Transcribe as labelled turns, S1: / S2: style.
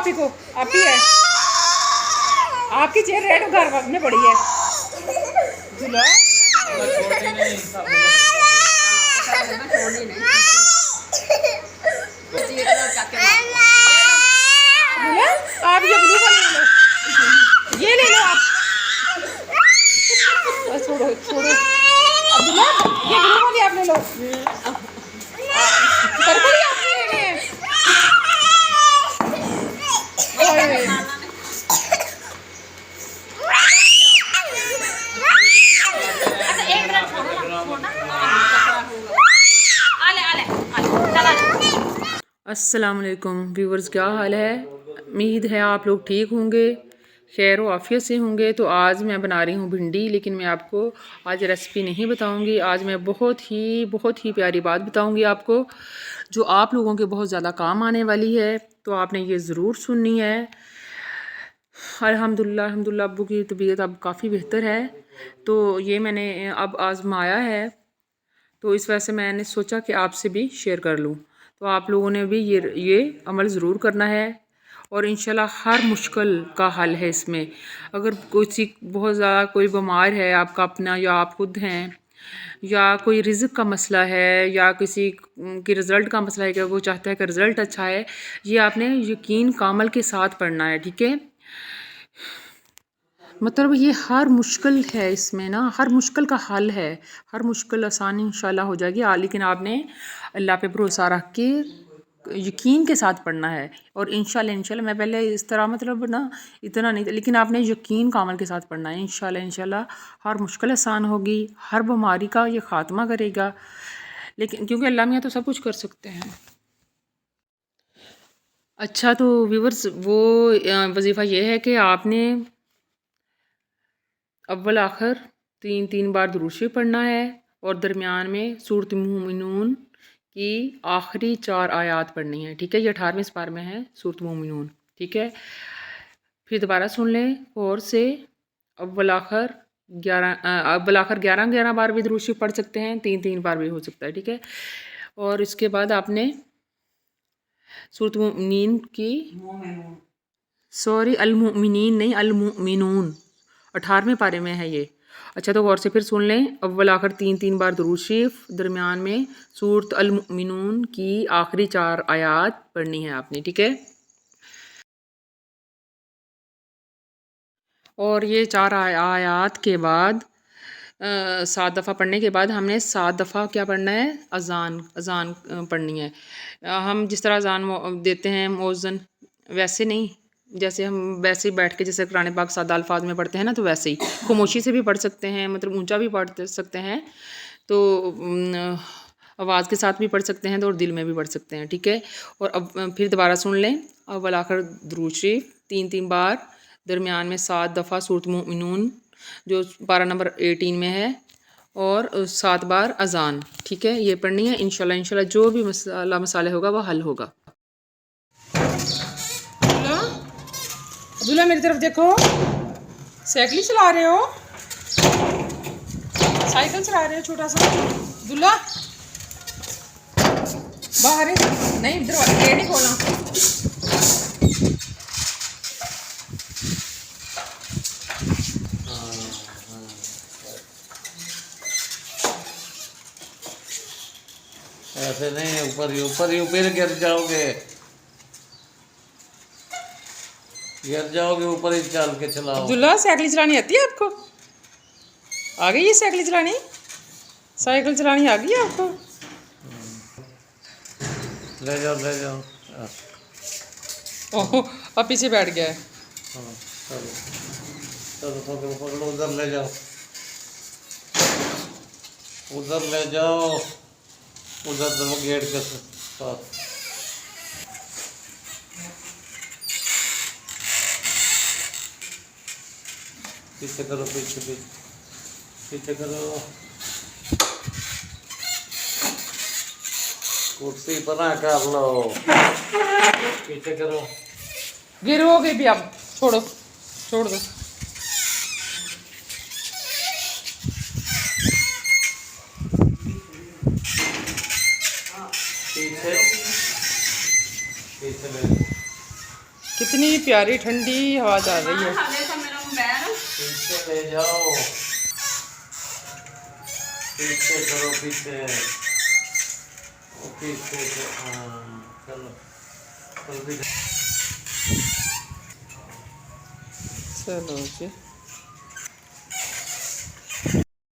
S1: आप ही को, आप ही है, आपकी चेयर रेड घर में पड़ी है। झूला आप ये ब्लू वाली ले लो, ये ले लो आप। छोड़ो छोड़ो अब्दुल्ला, ये ब्लू वाली आप ले लो। पर्पल ही आपने लेने हैं। अस्सलामुअलैकुम व्यूवर्स, क्या हाल है? उम्मीद है आप लोग ठीक होंगे, खैर व आफियत से होंगे। तो आज मैं बना रही हूँ भिंडी, लेकिन मैं आपको आज रेसिपी नहीं बताऊँगी। आज मैं बहुत ही प्यारी बात बताऊँगी आपको, जो आप लोगों के बहुत ज़्यादा काम आने वाली है। तो आपने ये ज़रूर सुननी है। अल्हम्दुलिल्लाह अब्बू की तबीयत अब काफ़ी बेहतर है, तो ये मैंने अब आज़माया है, तो इस वजह से मैंने सोचा कि आपसे भी शेयर कर लूँ। तो आप लोगों ने भी ये अमल ज़रूर करना है, और इंशाल्लाह हर मुश्किल का हल है इसमें। अगर कोई बहुत ज़्यादा कोई बीमार है आपका अपना, या आप खुद हैं, या कोई रिज़्क़ का मसला है, या किसी की रिज़ल्ट का मसला है कि वो चाहता है कि रिज़ल्ट अच्छा है, ये आपने यकीन कामल के साथ पढ़ना है, ठीक है? मतलब ये हर मुश्किल है इसमें ना, हर मुश्किल का हल है, हर मुश्किल आसानी इंशाल्लाह हो जाएगी। लेकिन आपने अल्लाह पे भरोसा रख के यकीन के साथ पढ़ना है, और इंशाल्लाह मैं पहले इस तरह मतलब ना इतना नहीं था, लेकिन आपने यकीन कामल के साथ पढ़ना है। इंशाल्लाह हर मुश्किल आसान होगी, हर बीमारी का ये ख़ात्मा करेगा। लेकिन क्योंकि अल्लाह मियाँ तो सब कुछ कर सकते हैं। अच्छा, तो व्यूवर्स वो वजीफ़ा ये है कि आपने अव्वल आखिर 3 बार दुरूद शरीफ पढ़ना है, और दरमियान में सूरत मोमिनून की आखिरी 4 आयात पढ़नी है, ठीक है? ये 18वें पारे में है सूरत मोमिनून, ठीक है? फिर दोबारा सुन लें और से अव्वल आखिर 11 बार भी दुरूद शरीफ पढ़ सकते हैं, 3 बार भी हो सकता है, ठीक है? और इसके बाद आपने सूरत मोमिनीन की, सॉरी अल-मुमिनीन नहीं, अल-मुमिनून 18वें पारे में है ये। अच्छा, तो गौर से फिर सुन लें। अव्वल आखिर 3 बार दुरूद शरीफ, दरमियान में सूरत अल-मुमिनून की आखिरी 4 आयात पढ़नी है आपने, ठीक है? और ये 4 आयात के बाद 7 दफ़ा पढ़ने के बाद हमने 7 दफ़ा क्या पढ़ना है? अज़ान पढ़नी है। हम जिस तरह अज़ान देते हैं मौज़न, वैसे नहीं, जैसे हम वैसे ही बैठ के जैसे कुरान पाक सादा अल्फाज में पढ़ते हैं ना, तो वैसे ही खामोशी से भी पढ़ सकते हैं, मतलब ऊंचा भी पढ़ सकते हैं, तो आवाज़ के साथ भी पढ़ सकते हैं, तो और दिल में भी पढ़ सकते हैं, ठीक है? और अब फिर दोबारा सुन लें। अव्वल आखिर दुरूद शरीफ 3 बार, दरमियान में 7 दफ़ा सूरत मोमिनून जो पारा नंबर 18 में है, और 7 बार अज़ान, ठीक है? ये पढ़नी है। इंशाल्लाह जो भी मसाले होगा वह हल होगा। अब्दुल्ला मेरी तरफ देखो, साइकिल चला रहे हो, साइकिल चला रहे हो छोटा सा। अब्दुल्ला बाहर नहीं, इधर गेट नहीं खोलना।
S2: ऐसे नहीं, ऊपर गिर जाओगे, ऊपर ही चल के चलाओ।
S1: अब्दुल्ला साइकिल चलानी आती है आपको? आ गई है साइकिल चलानी? साइकिल चलानी आ गई है आपको?
S2: ले जाओ।
S1: ओहो, अब पीछे बैठ गया है।
S2: हाँ, चलो पकड़ो, उधर ले जाओ, उधर गेट के पास। पीछे करो, पीछे करो, कुर्सी बना कर लो, पीछे करो।
S1: गिरोगे भी अब, छोड़ दो।
S2: पीछे
S1: कितनी प्यारी ठंडी हवा चल रही है।
S2: पीछे ले जाओ, पीछे करो, पीछे पीछे से, हाँ चलो चलो पीछे।
S1: चलो जी।